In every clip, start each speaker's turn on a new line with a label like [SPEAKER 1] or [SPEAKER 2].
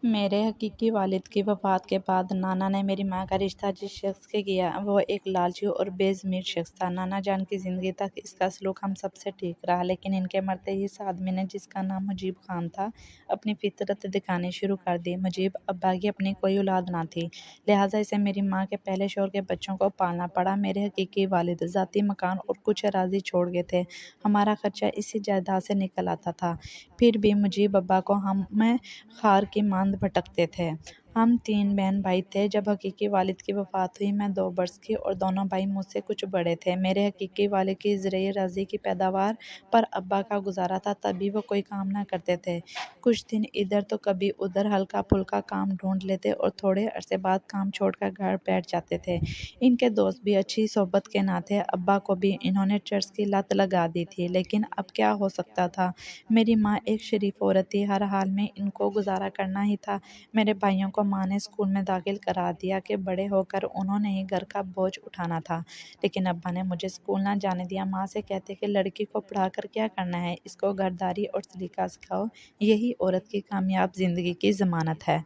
[SPEAKER 1] میرے حقیقی والد کی وفات کے بعد نانا نے میری ماں کا رشتہ جس شخص سے کیا وہ ایک لالچی اور بے ضمیر شخص تھا۔ نانا جان کی زندگی تک اس کا سلوک ہم سب سے ٹھیک رہا، لیکن ان کے مرتے ہی اس آدمی نے، جس کا نام مجیب خان تھا، اپنی فطرت دکھانی شروع کر دی۔ مجیب ابا کی اپنی کوئی اولاد نہ تھی، لہٰذا اسے میری ماں کے پہلے شوہر کے بچوں کو پالنا پڑا۔ میرے حقیقی والد ذاتی مکان اور کچھ اراضی چھوڑ گئے تھے، ہمارا خرچہ اسی جائیداد سے نکل آتا تھا، پھر بھی مجیب ابا کو ہمیں خار کی ماند بھٹکتے تھے۔ ہم 3 بہن بھائی تھے۔ جب حقیقی والد کی وفات ہوئی میں 2 برس کی اور دونوں بھائی مجھ سے کچھ بڑے تھے۔ میرے حقیقی والد کی زرعی اراضی کی پیداوار پر ابا کا گزارا تھا، تب بھی وہ کوئی کام نہ کرتے تھے۔ کچھ دن ادھر تو کبھی ادھر ہلکا پھلکا کام ڈھونڈ لیتے اور تھوڑے عرصے بعد کام چھوڑ کر گھر بیٹھ جاتے تھے۔ ان کے دوست بھی اچھی صحبت کے نہ تھے۔ ابا کو بھی انہوں نے چرس کی لت لگا دی تھی، لیکن اب کیا ہو سکتا تھا؟ میری ماں ایک شریف عورت تھی، ہر حال میں ان کو گزارا کرنا ہی تھا۔ میرے بھائیوں کو ماں نے اسکول میں داخل کرا دیا کہ بڑے ہو کر انہوں نے ہی گھر کا بوجھ اٹھانا تھا، لیکن ابا نے مجھے اسکول نہ جانے دیا۔ ماں سے کہتے کہ لڑکی کو پڑھا کر کیا کرنا ہے، اس کو گھرداری اور سلیقہ سکھاؤ، یہی عورت کی کامیاب زندگی کی ضمانت ہے۔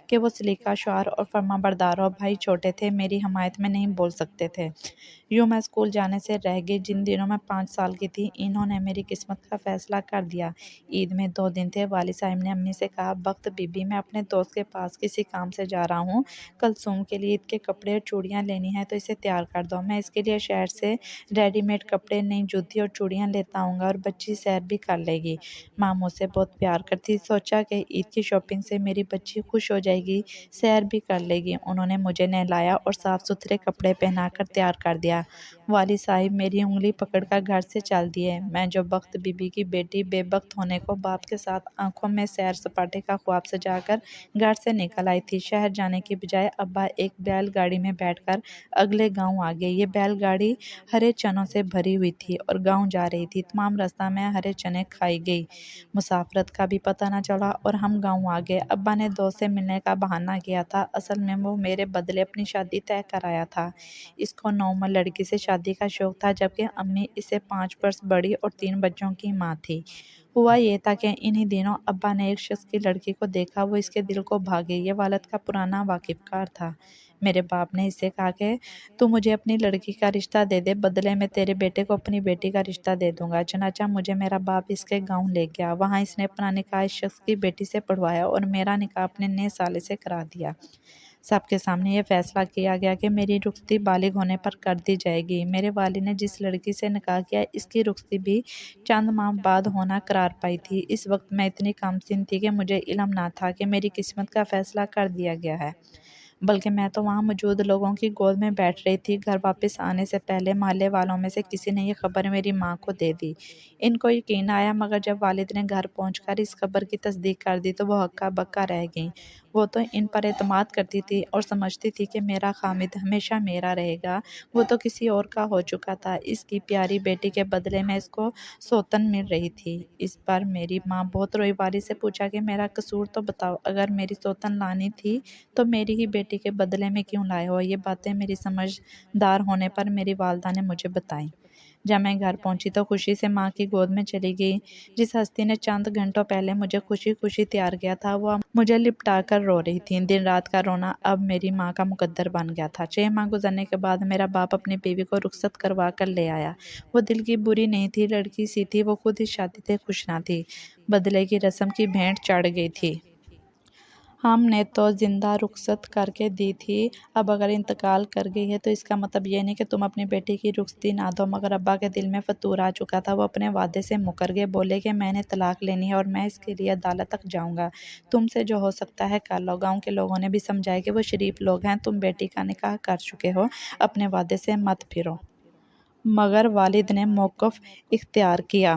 [SPEAKER 1] کہ وہ سلیقہ شعار اور فرمانبردار ہو۔ بھائی چھوٹے تھے، میری حمایت میں نہیں بول سکتے تھے۔ یوں میں اسکول جانے سے رہ گئی۔ جن دنوں میں 5 سال کی تھی، انہوں نے میری قسمت کا فیصلہ کر دیا۔ عید میں 2 دن تھے۔ والد صاحب نے امی سے کہا، بخت بی بی، میں اپنے دوست کے پاس کسی کام سے جا رہا ہوں، کلثوم کے لیے عید کے کپڑے اور چوڑیاں لینی ہیں تو اسے تیار کر دو۔ میں اس کے لیے شہر سے ریڈی میڈ کپڑے، نئی جوتی اور چوڑیاں لیتا آؤں گا اور بچی سیر بھی کر لے گی۔ ماں مجھ سے بہت پیار کرتی، سوچا کہ عید کی شاپنگ سے میری بچی خوش ہو جائے گی، سیر بھی کر لے گی۔ انہوں نے مجھے نہلایا اور صاف ستھرے کپڑے پہنا کر تیار کر دیا۔ والد صاحب میری انگلی پکڑ کر گھر سے چل دیے۔ میں جو بخت بی بی کی بیٹی بے بخت ہونے کو باپ کے ساتھ آنکھوں میں سیر سپاٹے کا خواب سجا کر گھر سے نکل آئی تھی، شہر جانے کی بجائے ابا ایک بیل گاڑی میں بیٹھ کر اگلے گاؤں آ گئے۔ یہ بیل گاڑی ہرے چنوں سے بھری ہوئی تھی اور گاؤں جا رہی تھی۔ تمام راستہ میں ہرے چنے کھائی گئی، مسافرت کا بھی پتہ نہ چلا اور ہم گاؤں آ گئے۔ ابا نے دوست سے ملنے کا بہانہ کیا تھا، اصل میں وہ میرے بدلے اپنی شادی طے کرایا تھا۔ اس کو نوعمر لڑکی سے شادی کا شوق تھا، جبکہ امی اس سے 5 برس بڑی اور 3 بچوں کی ماں تھی۔ ہوا یہ تھا کہ انہی دنوں ابا نے ایک شخص کی لڑکی کو دیکھا، وہ اس کے دل کو بھا گئی۔ یہ والد کا پرانا واقف کار تھا۔ میرے باپ نے اس سے کہا کہ تو مجھے اپنی لڑکی کا رشتہ دے دے، بدلے میں تیرے بیٹے کو اپنی بیٹی کا رشتہ دے دوں گا۔ چنانچہ مجھے میرا باپ اس کے گاؤں لے گیا، وہاں اس نے اپنا نکاح اس شخص کی بیٹی سے پڑھوایا اور میرا نکاح اپنے نئے سالے سے کرا دیا۔ سب کے سامنے یہ فیصلہ کیا گیا کہ میری رخصتی بالغ ہونے پر کر دی جائے گی۔ میرے والد نے جس لڑکی سے نکاح کیا، اس کی رخصتی بھی چند ماہ بعد ہونا قرار پائی تھی۔ اس وقت میں اتنی کم سن تھی کہ مجھے علم نہ تھا کہ میری قسمت کا فیصلہ کر دیا گیا ہے، بلکہ میں تو وہاں موجود لوگوں کی گود میں بیٹھ رہی تھی۔ گھر واپس آنے سے پہلے محلے والوں میں سے کسی نے یہ خبر میری ماں کو دے دی۔ ان کو یقین آیا، مگر جب والد نے گھر پہنچ کر اس خبر کی تصدیق کر دی تو وہ ہکا بکا رہ گئیں۔ وہ تو ان پر اعتماد کرتی تھی اور سمجھتی تھی کہ میرا خامد ہمیشہ میرا رہے گا، وہ تو کسی اور کا ہو چکا تھا۔ اس کی پیاری بیٹی کے بدلے میں اس کو سوتن مل رہی تھی۔ اس پر میری ماں بہت روئی۔ والد سے پوچھا کہ میرا قصور تو بتاؤ، اگر میری سوتن لانی تھی تو میری ہی بیٹی کے بدلے میں کیوں لائے ہو؟ یہ باتیں میری سمجھدار ہونے پر میری والدہ نے مجھے بتائیں۔ جب میں گھر پہنچی تو خوشی سے ماں کی گود میں چلی گئی۔ جس ہستی نے چند گھنٹوں پہلے مجھے خوشی خوشی تیار کیا تھا، وہ مجھے لپٹا کر رو رہی تھی۔ دن رات کا رونا اب میری ماں کا مقدر بن گیا تھا۔ 6 ماہ گزرنے کے بعد میرا باپ اپنی بیوی کو رخصت کروا کر لے آیا۔ وہ دل کی بری نہیں تھی، لڑکی سی تھی۔ وہ خود اس شادی سے خوش نہ تھی، بدلے کی رسم کی بھینٹ چڑھ گئی تھی۔ ہم نے تو زندہ رخصت کر کے دی تھی، اب اگر انتقال کر گئی ہے تو اس کا مطلب یہ نہیں کہ تم اپنی بیٹی کی رخصتی نہ دو۔ مگر ابا کے دل میں فتور آ چکا تھا، وہ اپنے وعدے سے مکر گئے۔ بولے کہ میں نے طلاق لینی ہے اور میں اس کے لیے عدالت تک جاؤں گا، تم سے جو ہو سکتا ہے کر لو۔ گاؤں کے لوگوں نے بھی سمجھایا کہ وہ شریف لوگ ہیں، تم بیٹی کا نکاح کر چکے ہو، اپنے وعدے سے مت پھرو۔ مگر والد نے موقف اختیار کیا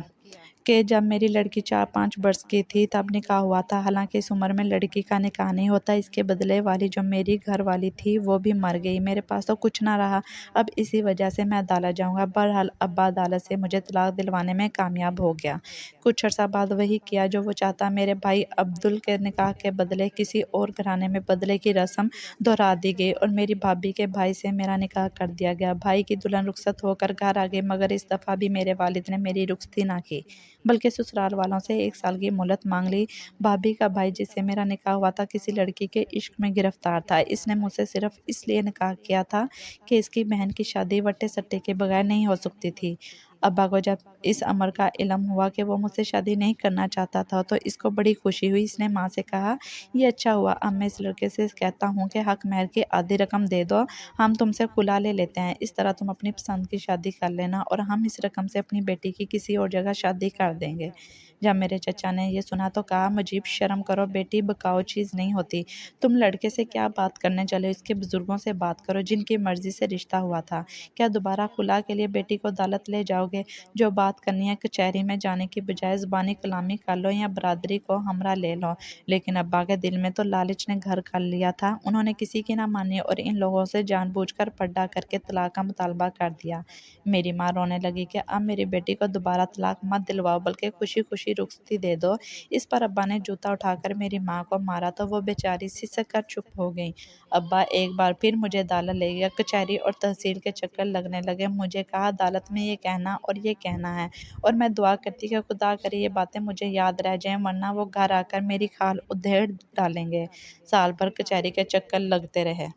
[SPEAKER 1] کہ جب میری لڑکی 4-5 برس کی تھی تب نکاح ہوا تھا، حالانکہ اس عمر میں لڑکی کا نکاح نہیں ہوتا۔ اس کے بدلے والی جو میری گھر والی تھی وہ بھی مر گئی، میرے پاس تو کچھ نہ رہا۔ اب اسی وجہ سے میں عدالت جاؤں گا۔ بہرحال ابا عدالت سے مجھے طلاق دلوانے میں کامیاب ہو گیا۔ کچھ عرصہ بعد وہی کیا جو وہ چاہتا۔ میرے بھائی عبدل کے نکاح کے بدلے کسی اور گھرانے میں بدلے کی رسم دہرا دی گئی اور میری بھابھی کے بھائی سے میرا نکاح کر دیا گیا۔ بھائی کی دلہن رخصت ہو کر گھر آ گئی، مگر اس دفعہ بھی میرے والد نے میری رخصتی نہ کی۔ बल्कि ससुराल वालों से 1 साल की मोहलत मांग ली। भाभी का भाई जिससे मेरा निकाह हुआ था किसी लड़की के इश्क में गिरफ्तार था। इसने मुझसे सिर्फ इसलिए निकाह किया था कि इसकी बहन की शादी वट्टे सट्टे के बगैर नहीं हो सकती थी। अब्बा को जब इस अमर का इल्म हुआ कि वो मुझसे शादी नहीं करना चाहता था तो इसको बड़ी खुशी हुई। इसने माँ से कहा, ये अच्छा हुआ, अब मैं इस लड़के से कहता हूँ कि हक महर की आधी रकम दे दो, हम तुमसे खुला ले लेते हैं, इस तरह तुम अपनी पसंद की शादी कर लेना और हम इस रकम से अपनी बेटी की किसी और जगह शादी कर देंगे। जब मेरे चचा ने ये सुना तो कहा, मुझीब शर्म करो बेटी, बकाऊ चीज़ नहीं होती, तुम लड़के से क्या बात करने चले, इसके बुजुर्गों से बात करो जिनकी मर्जी से रिश्ता हुआ था। क्या दोबारा खुला के लिए बेटी को अदालत ले जाओगे? जो बात करनी है कचहरी में जाने की बजाय ज़ुबानी कलामी कर लो या बरादरी को हमरा ले लो। लेकिन अब्बा के दिल में तो लालच ने घर कर लिया था। उन्होंने किसी की ना मानी और इन लोगों से जानबूझकर पर्दा करके तलाक का मुतालबा कर दिया। मेरी माँ रोने लगी कि अब मेरी बेटी को दोबारा तलाक मत दिलवाओ, बल्कि खुशी खुशी रुखसती दे दो। इस पर अब्बा ने जूता उठाकर मेरी माँ को मारा तो वो बेचारी सिसक कर चुप हो गई। अब्बा एक बार फिर मुझे अदालत ले गया। कचहरी और तहसील के चक्कर लगने लगे। मुझे कहा, अदालत में ये कहना और ये कहना है, और मैं दुआ करती कि खुदा करे ये बातें मुझे याद रह जाएं, वरना वो घर आकर मेरी खाल उधेड़ डालेंगे। साल भर कचहरी के चक्कर लगते रहे।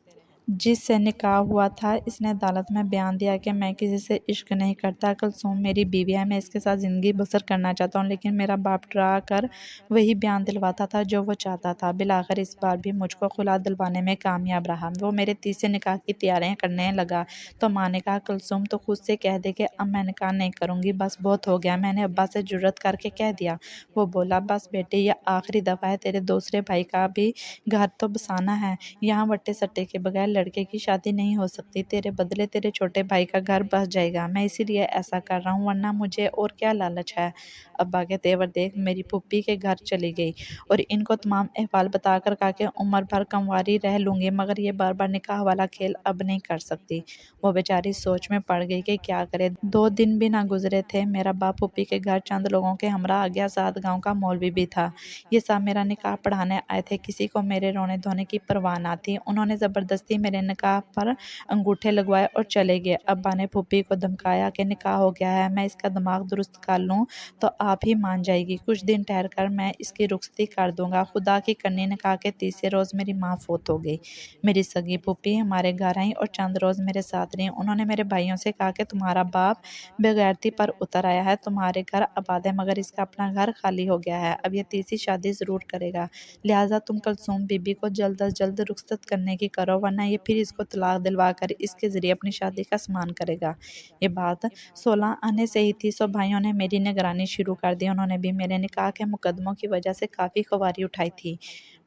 [SPEAKER 1] जिससे निकाह हुआ था इसने अदालत में बयान दिया कि मैं किसी से इश्क नहीं करता, कुलसूम मेरी बीवी है, मैं इसके साथ ज़िंदगी बसर करना चाहता हूँ। लेकिन मेरा बाप डरा कर वही बयान दिलवाता था जो वो चाहता था। बिलाखिर इस बार भी मुझको खुला दिलवाने में कामयाब रहा। वो मेरे तीसरे निकाह की तैयारियां करने लगा तो माँ ने कहा, कुलसूम तो खुद से कह दे कि अब मैं निकाह नहीं करूँगी, बस बहुत हो गया। मैंने अब्बा से जुर्रत करके कह दिया। वो बोला, बस बेटे ये आखिरी दफ़ा है, तेरे दूसरे भाई का भी घर तो बसाना है, यहाँ वट्टे सट्टे के बगैर लड़के की शादी नहीं हो सकती। तेरे बदले तेरे छोटे भाई का घर बस जाएगा। मैं इसीलिए ऐसा कर रहा हूँ, वरना मुझे और क्या लालच है। अब्बा के तेवर देख मेरी फूफी के घर चली गई और इनको तमाम अहवाल बताकर कहा कि उम्र भर कंवारी रह लूँगी, मगर ये बार बार निकाह वाला खेल अब नहीं कर सकती। वो बेचारी सोच में पड़ गई कि क्या करे। 2 दिन भी ना गुजरे थे, मेरा बाप फूफी के घर चंद लोगों के हमरा आ गया, साथ गाँव का मौलवी भी था। ये सब मेरा निकाह पढ़ाने आए थे, किसी को मेरे रोने धोने की परवाह ना थी। उन्होंने ज़बरदस्ती मेरे निकाह पर अंगूठे लगवाए और चले गए। अब्बा ने फूफी को धमकाया कि निकाह हो गया है, मैं इसका दिमाग दुरुस्त कर लूँ तो आप ही मान जाएगी, कुछ दिन ठहर कर मैं इसकी रुखसती कर दूंगा। खुदा की करनी, निकाह के तीसरे रोज़ मेरी माँ फौत हो गई। मेरी सगी फूफी हमारे घर आई और चंद रोज़ मेरे साथ रही। उन्होंने मेरे भाइयों से कहा कि तुम्हारा बाप बेगैरती पर उतर आया है, तुम्हारे घर आबाद है, मगर इसका अपना घर खाली हो गया है। अब ये तीसरी शादी ज़रूर करेगा, लिहाजा तुम कुलसूम बीबी को जल्द अज जल्द रुखसत करने की करो, वरना ये फिर इसको तलाक दिलवा कर इसके ज़रिए अपनी शादी का सामान करेगा। ये बात 16 आने से ही थी सो भाइयों ने मेरी निगरानी शुरू कर दी। उन्होंने भी मेरे निकाह के मुकदमों की वजह से काफ़ी खुवारी उठाई थी।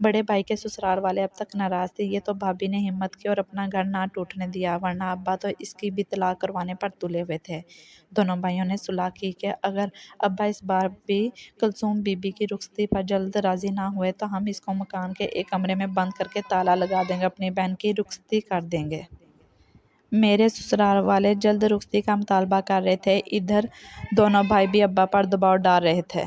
[SPEAKER 1] बड़े भाई के ससुराल वाले अब तक नाराज़ थे। ये तो भाभी ने हिम्मत की और अपना घर ना टूटने दिया, वरना अब्बा तो इसकी भी तलाक करवाने पर तुले हुए थे। दोनों भाइयों ने सुलह की कि अगर अब्बा इस बार भी कुलसूम बीबी की रुखसती पर जल्द राज़ी ना हुए तो हम इसको मकान के एक कमरे में बंद करके ताला लगा देंगे, अपनी बहन की रुखसती कर देंगे। मेरे ससुराल वाले जल्द रुखसती का मुतालबा कर रहे थे, इधर दोनों भाई भी अब्बा पर दबाव डाल रहे थे।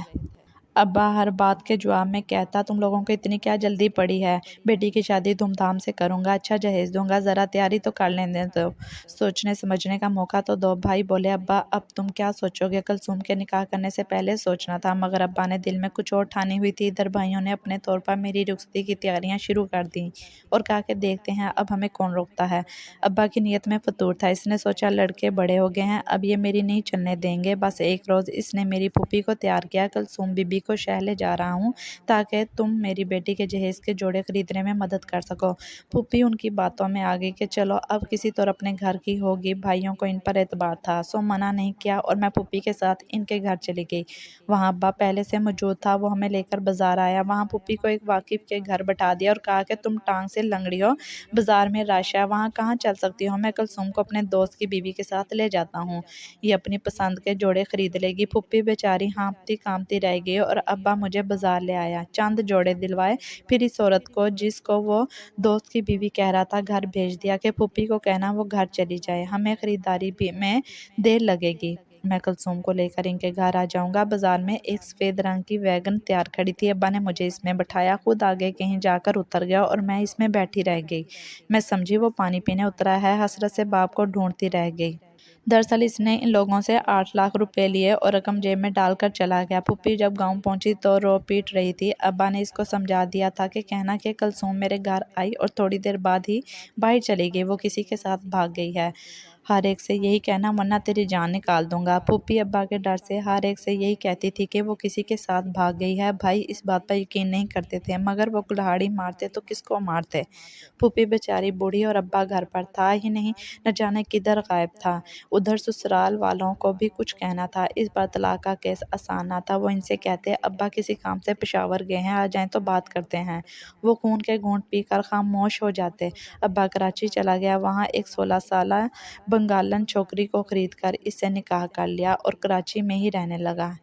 [SPEAKER 1] अब्बा हर बात के जवाब में कहता, तुम लोगों को इतनी क्या जल्दी पड़ी है, बेटी की शादी धूमधाम से करूँगा, अच्छा जहेज दूंगा, ज़रा तैयारी तो कर लेने दो, सोचने समझने का मौका तो दो। भाई बोले, अब्बा अब तुम क्या सोचोगे, कुलसूम के निकाह करने से पहले सोचना था। मगर अब्बा ने दिल में कुछ और ठानी हुई थी। इधर भाइयों ने अपने तौर पर मेरी रुखसती की तैयारियां शुरू कर दी और कहा कि देखते हैं अब हमें कौन रोकता है। अब्बा की नीयत में फतूर था। इसने सोचा लड़के बड़े हो गए हैं, अब ये मेरी नहीं चलने देंगे। बस एक रोज़ इसने मेरी फूफी को तैयार किया, कुलसूम बीबी को शहर ले जा रहा हूँ ताकि तुम मेरी बेटी के जहेज के जोड़े खरीदने में मदद कर सको। फूफी उनकी बातों में आ गई कि चलो अब किसी तरह अपने घर की होगी। भाइयों को इन पर एतबार था सो मना नहीं किया और मैं फूफी के साथ इनके घर चली गई। वहाँ अब्बा पहले से मौजूद था। वो हमें लेकर बाजार आया। वहाँ फूफी को एक वाकिफ के घर बैठा दिया और कहा कि तुम टांग से लंगड़ी हो, बाजार में रश है, वहाँ कहाँ चल सकती हो, मैं कुलसूम को अपने दोस्त की बीवी के साथ ले जाता हूँ, ये अपनी पसंद के जोड़े खरीद लेगी। फूफी बेचारी हाँफती कामती रह गई और अब्बा मुझे बाजार ले आया, चंद जोड़े दिलवाए, फिर इस औरत को जिसको वो दोस्त की बीवी कह रहा था घर भेज दिया कि फूफी को कहना वो घर चली जाए, हमें खरीदारी भी में देर लगेगी। मैं कुलसूम को लेकर इनके घर आ जाऊंगा। बाजार में एक सफ़ेद रंग की वैगन तैयार खड़ी थी। अब्बा ने मुझे इसमें बैठाया, खुद आगे कहीं जाकर उतर गया और मैं इसमें बैठी रह गई। मैं समझी वो पानी पीने उतरा है, हसरत से बाप को ढूंढती रह गई। दरअसल इसने इन लोगों से 8 लाख रुपए लिए और रकम जेब में डालकर चला गया। पुप्पी जब गांव पहुंची तो रो पीट रही थी। अब्बा ने इसको समझा दिया था कि कहना कि कलसूम मेरे घर आई और थोड़ी देर बाद ही बाहर चली गई, वो किसी के साथ भाग गई है। हर एक से यही कहना वरना तेरी जान निकाल दूंगा। पुप्पी अब्बा के डर से हर एक से यही कहती थी कि वो किसी के साथ भाग गई है। भाई इस बात पर यकीन नहीं करते थे, मगर वो कुल्हाड़ी मारते तो किसको मारते। पुप्पी बेचारी बूढ़ी और अब्बा घर पर था ही नहीं, न जाने किधर गायब था। उधर ससुराल वालों को भी कुछ कहना था। इस बार तलाक का केस आसान ना था। वो इनसे कहते अब्बा किसी काम से पेशावर गए हैं, आ जाएं तो बात करते हैं। वो खून के घूंट पीकर खामोश हो जाते। अब्बा कराची चला गया, वहाँ एक 16 साल बंगालन छोकरी को खरीद कर इससे निकाह कर लिया और कराची में ही रहने लगा।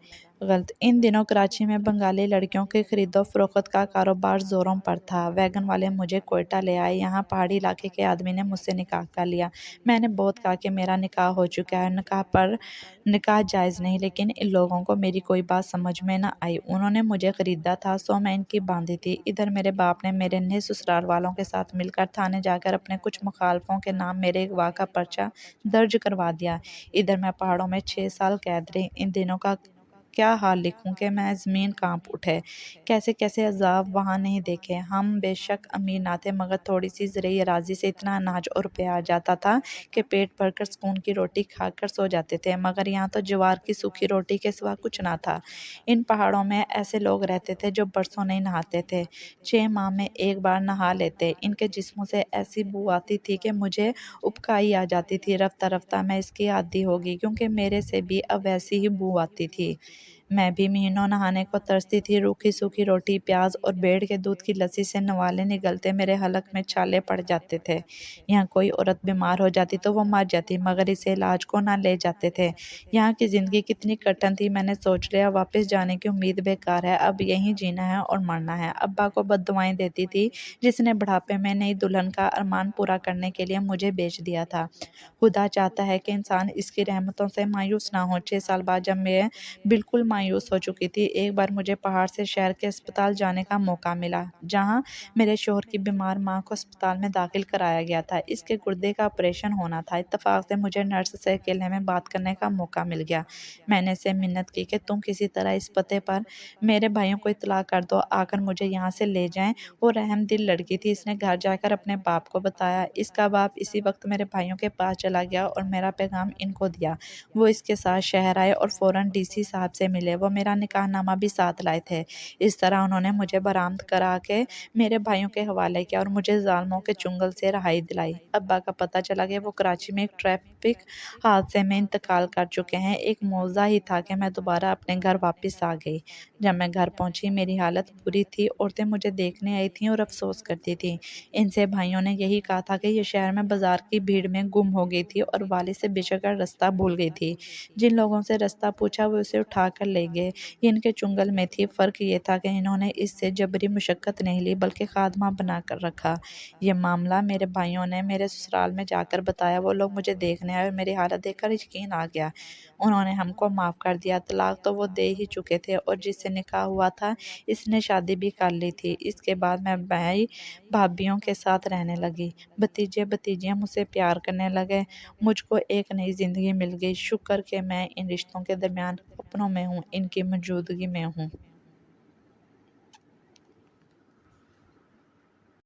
[SPEAKER 1] गलत इन दिनों कराची में बंगाली लड़कियों की खरीदो फरोख्त का कारोबार जोरों पर था। वैगन वाले मुझे कोयटा ले आए। यहाँ पहाड़ी इलाके के आदमी ने मुझसे निकाह कर लिया। मैंने बहुत कहा कि मेरा निकाह हो चुका है, निकाह जायज़ नहीं, लेकिन इन लोगों को मेरी कोई बात समझ में न आई। उन्होंने मुझे खरीदा था, सो मैं इनकी बांधी थी। इधर मेरे बाप ने मेरे नए ससुराल वालों के साथ मिलकर थाने जाकर अपने कुछ मुखालफों के नाम मेरे अगवा का पर्चा दर्ज करवा दिया। इधर मैं पहाड़ों में 6 साल कैद रही। इन दिनों का क्या हाल लिखूं कि मैं ज़मीन कांप उठे। कैसे कैसे अजाब वहाँ नहीं देखे। हम बेशक अमीर ना थे, मगर थोड़ी सी ज़रूरी अराजी से इतना अनाज और रुपया आ जाता था कि पेट भरकर सुकून की रोटी खाकर सो जाते थे। मगर यहाँ तो ज्वार की सूखी रोटी के सिवा कुछ ना था। इन पहाड़ों में ऐसे लोग रहते थे जो बरसों नहीं नहाते थे, 6 माह में एक बार नहा लेते। इनके जिस्मों से ऐसी बू आती थी कि मुझे उबकाई आ जाती थी। रफ्ता रफ्ता मैं इसकी आदी हो गई, क्योंकि मेरे से भी अब वैसी ही बू आती थी। मैं भी महीनों नहाने को तरसती थी। रूखी सूखी रोटी, प्याज और भेड़ के दूध की लस्सी से नवाले निगलते मेरे हलक में छाले पड़ जाते थे। यहाँ कोई औरत बीमार हो जाती तो वो मर जाती, मगर इसे इलाज को ना ले जाते थे। यहाँ की ज़िंदगी कितनी कठिन थी। मैंने सोच लिया वापस जाने की उम्मीद बेकार है, अब यहीं जीना है और मरना है। अब्बा को बद्दुआएं देती थी, जिसने बुढ़ापे में नई दुल्हन का अरमान पूरा करने के लिए मुझे बेच दिया था। खुदा चाहता है कि इंसान इसकी रहमतों से मायूस ना हो। 6 साल बाद जब मैं बिल्कुल मायूस हो चुकी थी, एक बार मुझे पहाड़ से शहर के अस्पताल जाने का मौका मिला, जहां मेरे शौहर की बीमार मां को अस्पताल में दाखिल कराया गया था। इसके गुर्दे का ऑपरेशन होना था। इत्तेफाक से मुझे नर्स से अकेले में बात करने का मौका मिल गया। मैंने इससे मिन्नत की कि तुम किसी तरह इस पते पर मेरे भाइयों को इत्तला कर दो, आकर मुझे यहाँ से ले जाएं। वो रहम दिल लड़की थी। इसने घर जाकर अपने बाप को बताया। इसका बाप इसी वक्त मेरे भाइयों के पास चला गया और मेरा पैगाम इनको दिया। वो इसके साथ शहर आए और फौरन डीसी साहब से मिले। वो मेरा निकाहनामा भी साथ लाए थे। इस तरह उन्होंने मुझे बरामद करा के मेरे भाइयों के हवाले किया और मुझे जालिमों के चुंगल से रहाई दिलाई। अब्बा का पता चला कि वो कराची में एक ट्रैफिक हादसे में इंतकाल कर चुके हैं। एक मौजा ही था कि मैं दोबारा अपने घर वापस आ गई। जब मैं घर पहुंची, मेरी हालत बुरी थी। औरतें मुझे देखने आई थीं और अफसोस करती थीं। इनसे भाइयों ने यही कहा था कि ये शहर में बाजार की भीड़ में गुम हो गई थी और वालिद से बेशकर रास्ता भूल गई थी। जिन लोगों से रास्ता पूछा वो उसे उठा कर ले गए। ये इनके चुंगल में थी। फ़र्क ये था कि इन्होंने इससे जबरी मुशक्क़त नहीं ली, बल्कि खादमा बना कर रखा। ये मामला मेरे भाइयों ने मेरे ससुराल में जाकर बताया। वो लोग मुझे देखने आए और मेरी हालत देखकर यकीन आ गया। उन्होंने हमको माफ़ कर दिया। तलाक तो वो दे ही चुके थे और जिससे निकाह हुआ था, इसने शादी भी कर ली थी। इसके बाद मैं भाई भाभियों के साथ रहने लगी। भतीजे भतीजियाँ मुझसे प्यार करने लगे। मुझको एक नई ज़िंदगी मिल गई। शुक्र कि मैं इन रिश्तों के दरमियान अपनों में हूँ, इनकी मौजूदगी में हूँ।